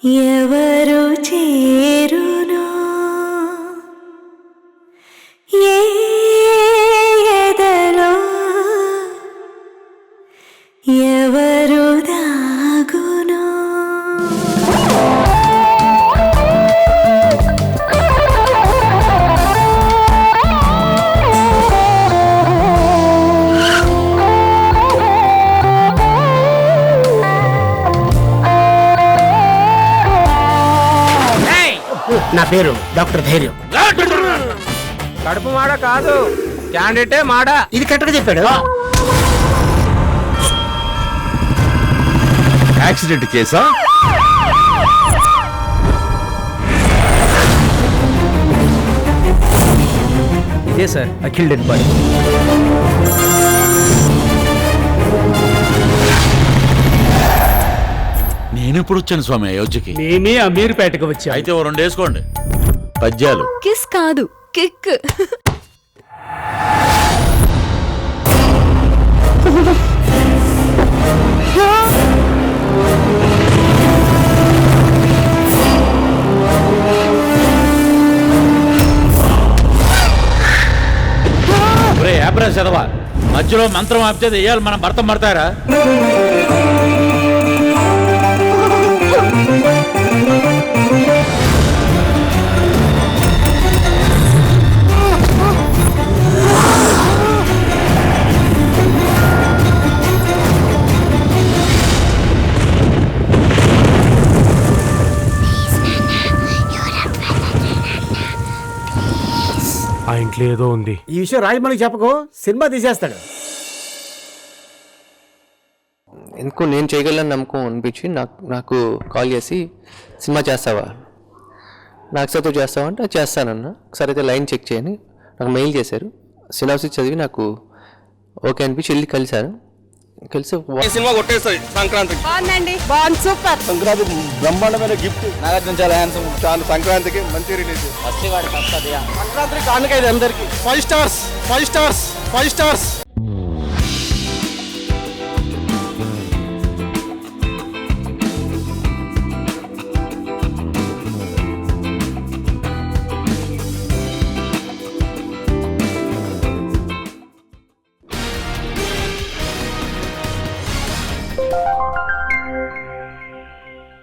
ఎవరు చేరునో ఏ ఎదలో ఎవరు దాగునో నా పేరు డాక్టర్ ధైర్యం. కడుపు మాడ కాదు, క్యాండిడేటే మాడ. ఇది కరెక్ట్గా చెప్పాడు. యాక్సిడెంట్ కేసా? ఇదే సార్ అఖిల్ డెడ్ బాడీ. నేను ఇప్పుడు వచ్చాను స్వామి అయోధ్యకి. మేమే అమీర్పేటకు వచ్చాం. అయితే ఓ 2 వేసుకోండి. పద్యాలు. కిస్ కాదు, కిక్. ఒరే యాబ్రా చదవా, మధ్యలో మంత్రం ఆపితే దెయ్యాలు మనం భర్తం పడతారా? ఆ ఇంట్లో ఏదో ఉంది. ఈ విషయం రాజమౌళికి చెప్పకు, సినిమా తీసేస్తాడు. ఎందుకు నేను చేయగలను నమ్మకం అనిపించి నాకు కాల్ చేసి సినిమా చేస్తావా, నాకు సతో చేస్తావా అంటే చేస్తానన్నా. ఒకసారి అయితే లైన్ చెక్ చేయని నాకు మెయిల్ చేశారు. సినాప్సిస్ చదివి నాకు ఓకే అనిపించి వెళ్ళి కలిశారు. కలిసి సినిమా కొట్టేస్తుంది. సంక్రాంతికి బాగుందండి, బాగుంది, సూపర్. సంక్రాంతి బ్రహ్మాండమైన గిఫ్ట్. నాగార్జున చాలా హ్యాండ్సమ్. చాలా సంక్రాంతికి మంచి రిలీజ్. సంక్రాంతికి కానుక ఇది అందరికి. 5 స్టార్స్.